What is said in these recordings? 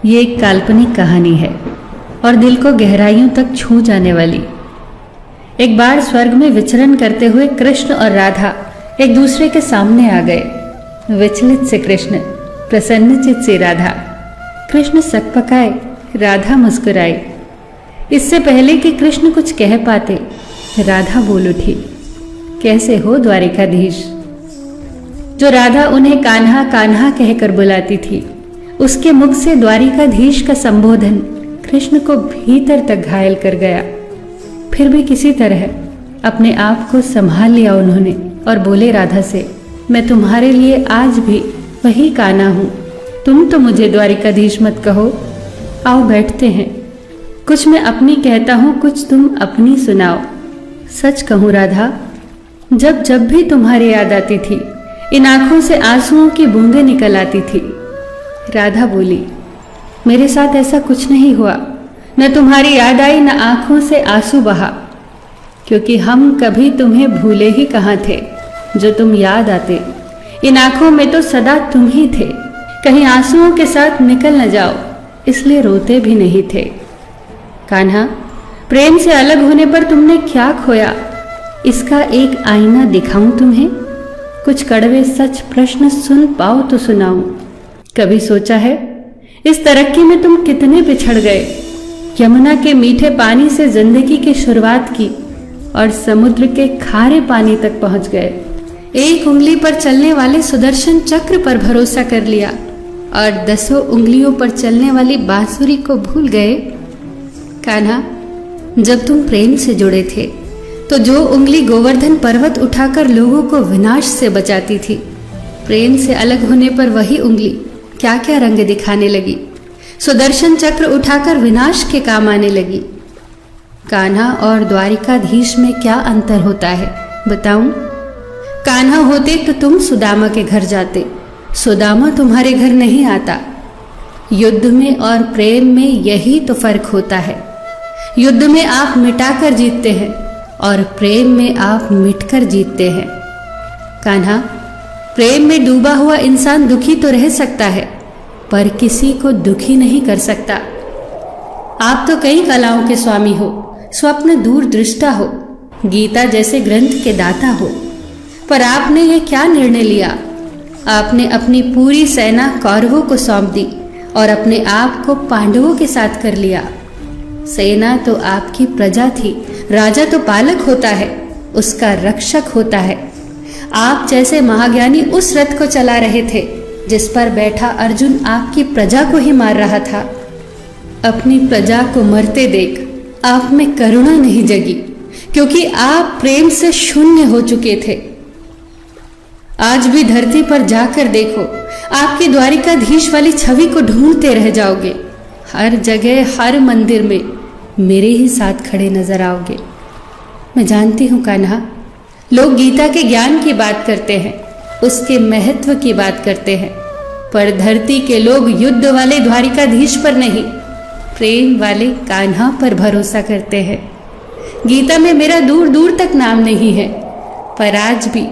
ये एक काल्पनिक कहानी है और दिल को गहराइयों तक छू जाने वाली। एक बार स्वर्ग में विचरण करते हुए कृष्ण और राधा एक दूसरे के सामने आ गए। विचलित से कृष्ण, प्रसन्नचित से राधा। कृष्ण सकपकाए, राधा मुस्कुराई। इससे पहले कि कृष्ण कुछ कह पाते, राधा बोल उठी, कैसे हो द्वारिकाधीश। जो राधा उन्हें कान्हा कान्हा कहकर बुलाती थी, उसके मुख से द्वारिकाधीश का संबोधन कृष्ण को भीतर तक घायल कर गया। फिर भी किसी तरह अपने आप को संभाल लिया उन्होंने और बोले राधा से, मैं तुम्हारे लिए आज भी वही कान्हा हूं। तुम तो मुझे द्वारिकाधीश मत कहो। आओ बैठते हैं। कुछ मैं अपनी कहता हूं, कुछ तुम अपनी सुनाओ। सच कहूं राधा, जब जब भी तुम्हारी याद आती थी, इन आंखों से आंसुओं की बूंदें निकल आती थी। राधा बोली, मेरे साथ ऐसा कुछ नहीं हुआ। न तुम्हारी याद आई, न आंखों से आंसू बहा, क्योंकि हम कभी तुम्हें भूले ही कहाँ थे। जो तुम याद आते, इन आंखों में तो सदा तुम ही थे। कहीं आंसुओं के साथ निकल न जाओ, इसलिए रोते भी नहीं थे। कान्हा, प्रेम से अलग होने पर तुमने क्या खोया, इसका एक आईना दिखाऊं तुम्हें। कुछ कड़वे सच प्रश्न सुन पाओ तो सुनाऊं। कभी सोचा है इस तरक्की में तुम कितने पिछड़ गए। यमुना के मीठे पानी से जिंदगी की शुरुआत की और समुद्र के खारे पानी तक पहुंच गए। एक उंगली पर चलने वाले सुदर्शन चक्र पर भरोसा कर लिया और 10 उंगलियों पर चलने वाली बांसुरी को भूल गए। कान्हा, जब तुम प्रेम से जुड़े थे तो जो उंगली गोवर्धन पर्वत उठाकर लोगों को विनाश से बचाती थी, प्रेम से अलग होने पर वही उंगली क्या क्या रंग दिखाने लगी। सुदर्शन चक्र उठाकर विनाश के काम आने लगी। कान्हा और द्वारिकाधीश में क्या अंतर होता है बताऊं? कान्हा होते तो तुम सुदामा के घर जाते, सुदामा तुम्हारे घर नहीं आता। युद्ध में और प्रेम में यही तो फर्क होता है। युद्ध में आप मिटाकर जीतते हैं और प्रेम में आप मिटकर जीतते हैं। कान्हा, प्रेम में डूबा हुआ इंसान दुखी तो रह सकता है, पर किसी को दुखी नहीं कर सकता। आप तो कई कलाओं के स्वामी हो, स्वप्न दूरदृष्टा हो, गीता जैसे ग्रंथ के दाता हो, पर आपने ये क्या निर्णय लिया? आपने अपनी पूरी सेना कौरवों को सौंप दी और अपने आप को पांडवों के साथ कर लिया। सेना तो आपकी प्रजा थी, राजा तो पालक होता है, उसका रक्षक होता है। आप जैसे महाज्ञानी उस रथ को चला रहे थे जिस पर बैठा अर्जुन आपकी प्रजा को ही मार रहा था। अपनी प्रजा को मरते देख आप में करुणा नहीं जगी, क्योंकि आप प्रेम से शून्य हो चुके थे। आज भी धरती पर जाकर देखो, आपकी द्वारिकाधीश वाली छवि को ढूंढते रह जाओगे। हर जगह, हर मंदिर में मेरे ही साथ खड़े नजर आओगे। मैं जानती हूँ कान्हा, लोग गीता के ज्ञान की बात करते हैं, उसके महत्व की बात करते हैं, पर धरती के लोग युद्ध वाले द्वारिकाधीश पर नहीं, प्रेम वाले कान्हा पर भरोसा करते हैं। गीता में मेरा दूर दूर तक नाम नहीं है, पर आज भी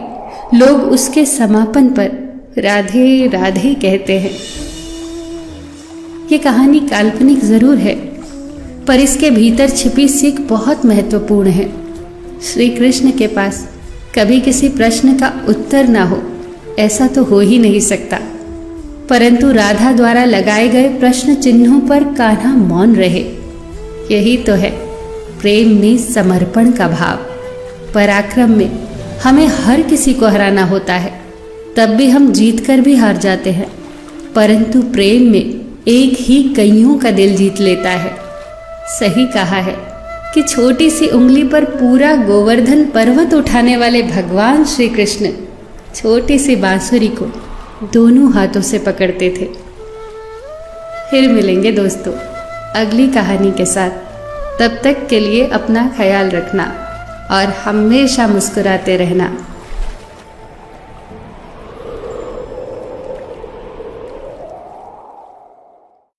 लोग उसके समापन पर राधे राधे कहते हैं। ये कहानी काल्पनिक जरूर है, पर इसके भीतर छिपी सीख बहुत महत्वपूर्ण है। श्री कृष्ण के पास कभी किसी प्रश्न का उत्तर ना हो, ऐसा तो हो ही नहीं सकता, परंतु राधा द्वारा लगाए गए प्रश्न चिन्हों पर कान्हा मौन रहे। यही तो है प्रेम में समर्पण का भाव। पराक्रम में हमें हर किसी को हराना होता है, तब भी हम जीतकर भी हार जाते हैं, परंतु प्रेम में एक ही कईयों का दिल जीत लेता है। सही कहा है कि छोटी सी उंगली पर पूरा गोवर्धन पर्वत उठाने वाले भगवान श्री कृष्ण छोटी सी बांसुरी को दोनों हाथों से पकड़ते थे। फिर मिलेंगे दोस्तों अगली कहानी के साथ। तब तक के लिए अपना ख्याल रखना और हमेशा मुस्कुराते रहना।